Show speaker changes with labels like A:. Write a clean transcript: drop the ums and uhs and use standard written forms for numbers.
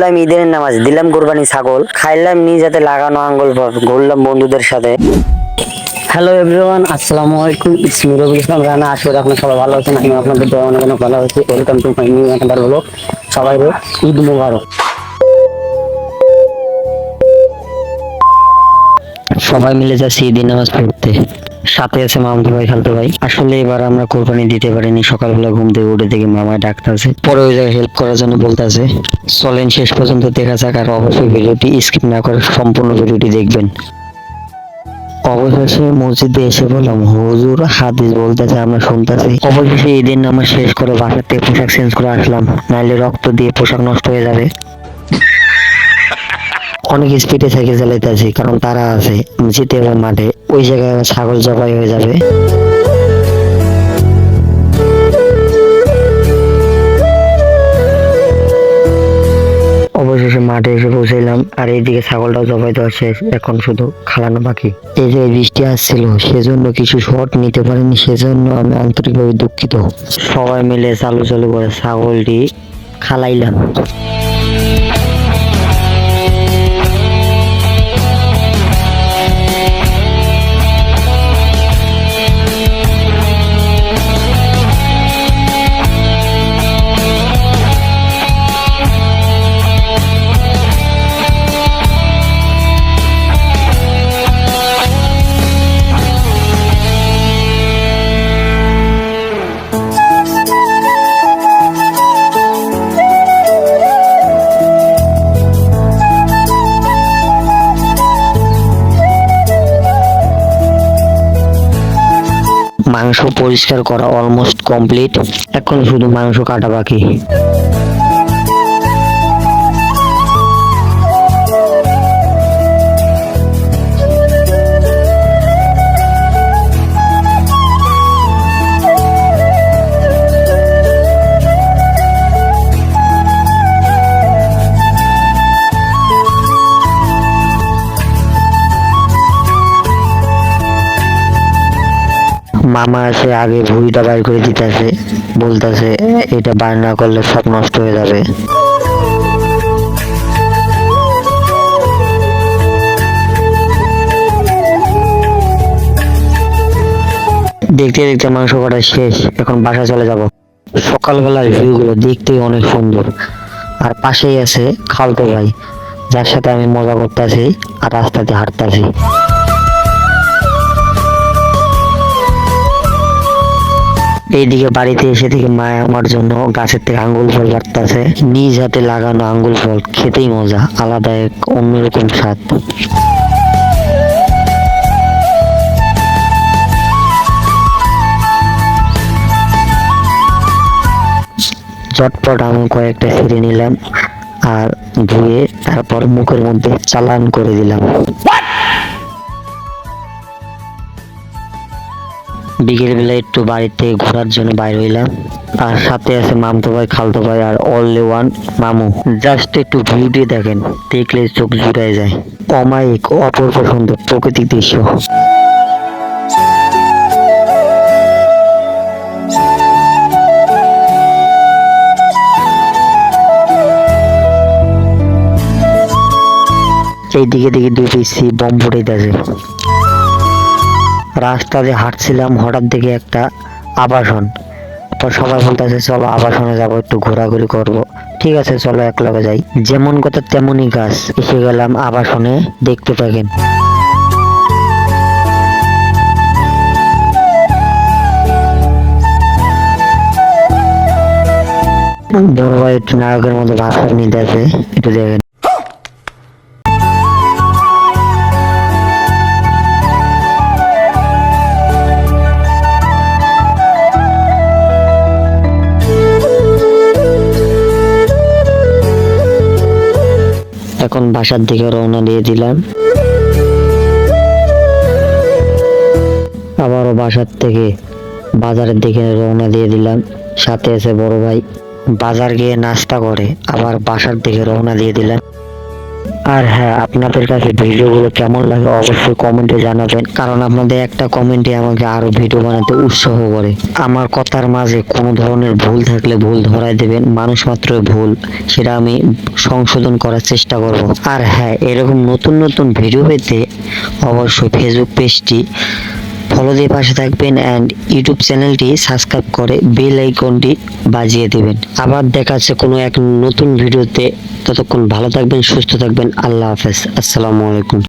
A: পড়লাম ঈদের নামাজ, দিলাম কোরবানি ছাগল, খাইলাম নিজ হাতে লাগানো আঙ্গুল ফল, ঘুরলাম বন্ধুদের সাথে। হ্যালো এভরিওয়ান, আসসালামু আলাইকুম। It's me Rabiul Islam Rana. আশা করি আপনারা সবাই ভালো আছেন। আমি আপনাদের দোয়া অনেক অনেক ভালো আছি। Welcome to my new another blog. সবাইকে ঈদ মুবারক। সবাই মিলে যাচ্ছি ঈদের নামাজ পড়তে, সাথে আছে মামুন ভাই, খালতো ভাই। আসলে এবার আমরা কোরবানি দিতে পারিনি। সকালবেলা ঘুম থেকে উঠে থেকে মামা ডাকতেছে, পরে ওই জায়গায় হেল্প করার জন্য বলতেছে। চলেন শেষ পর্যন্ত দেখা যাক, আর অবশ্যই ভিডিওটি স্কিপ না করে সম্পূর্ণ ভিডিওটি দেখবেন। অবশেষে মসজিদে এসে বললাম, হুজুর হাদিস বলতেছে, আমরা শুনতেছি। অবশেষে ঈদের নামাজ শেষ করে বাসার থেকে পোশাক চেঞ্জ করে আসলাম, নাইলে রক্ত দিয়ে পোশাক নষ্ট হয়ে যাবে। অনেক স্পিডে সাইকেল চালাইতেছি, কারণ তারা আছে জিতে হবে মাঠে, ওই জায়গায় ছাগল জবাই হয়ে যাবে। অবশেষে মাঠে এসে পৌঁছাইলাম, আর এইদিকে ছাগলটাও জবাই দেওয়া শেষ, এখন শুধু খালানো বাকি। এই যে বৃষ্টি আসছিল, সেজন্য কিছু শট নিতে পারিনি, সেজন্য আমি আন্তরিকভাবে দুঃখিত। সবাই মিলে চালু চালু করে ছাগলটি খালাইলাম। মাংস পরিষ্কার করা অলমোস্ট কমপ্লিট, এখন শুধু মাংস কাটা বাকি। মামা এসে আগে ভুঁড়িটা বাইর করে দিতেছে, বলতেছে এটা বাইর না করলে সব নষ্ট হয়ে যাবে। দেখতে দেখতে মাংস কাটা শেষ, এখন বাসা চলে যাব। সকালবেলার ভিউ গুলো দেখতেই অনেক সুন্দর, আর পাশেই আছে খালতো ভাই, যার সাথে আমি মজা করতেছি আর রাস্তাতে হাঁটতেছি। এইদিকে বাড়িতে এসে থেকে মা আমার জন্য গাছের থেকে আঙ্গুল ফল কাটতেছে। নিজ হাতে লাগানো আঙ্গুল ফল খেতেই মজা, আলাদা এক অন্যরকম স্বাদ। ঝটপট আমি কয়েকটা ছিঁড়ে নিলাম আর ধুয়ে তারপর মুখের মধ্যে চালান করে দিলাম। বিকেল বেলা একটু বাড়ির থেকে ঘোরার জন্য বাইর হইলাম, আর সাথে আছে মামতো ভাই, খালতো ভাই আর অনলি ওয়ান মামু। জাস্ট একটু ভিউটি দেখেন, দেখলে চোখ জুড়ায় যায়। অমায়িক অপূর্ব সুন্দর প্রাকৃতিক দৃশ্য। এই দিকে দিকে দুই পিসি বম ফুটাইতেছে। রাস্তা দিয়ে হাঁটছিলাম, হঠাৎ দেখে একটা আবাসন, পর সবাই বলতেছে চলো আবাসনে যাবো, একটু ঘোরাঘুরি করব। ঠিক আছে চলো একলগে যাই। যেমন কথা তেমনই কাজ, এসে গেলাম আবাসনে। দেখতে থাকেন। বড় ভাই একটু নায়কের মতো ভাষা নিতে আছে, একটু দেখেন। এখন বাসার দিকে রওনা দিয়ে দিলাম। আবারও বাসার থেকে বাজারের দিকে রওনা দিয়ে দিলাম, সাথে আছে বড় ভাই। বাজার গিয়ে নাস্তা করে আবার বাসার দিকে রওনা দিয়ে দিলাম। আর হ্যাঁ, আপনাদের কাছে ভিডিওগুলো কেমন লাগে অবশ্যই কমেন্টে জানাবেন, কারণ আপনাদের একটা কমেন্টে আমাকে আরো ভিডিও বানাতে উৎসাহ করে। আমার কথার মাঝে কোনো ধরনের ভুল থাকলে ভুল ধরায় দেবেন, মানুষ মাত্রই ভুল, সেটা আমি সংশোধন করার চেষ্টা করব। আর হ্যাঁ, এরকম নতুন নতুন ভিডিও পেতে অবশ্যই ফেসবুক পেজটি ফলো দিয়ে পাশে থাকবেন অ্যান্ড ইউটিউব চ্যানেলটি সাবস্ক্রাইব করে বেল আইকনটি বাজিয়ে দেবেন। আবার দেখা হচ্ছে কোনো এক নতুন ভিডিওতে। ততক্ষণ ভালো থাকবেন, সুস্থ থাকবেন। আল্লাহ হাফেজ, আসসালামু আলাইকুম।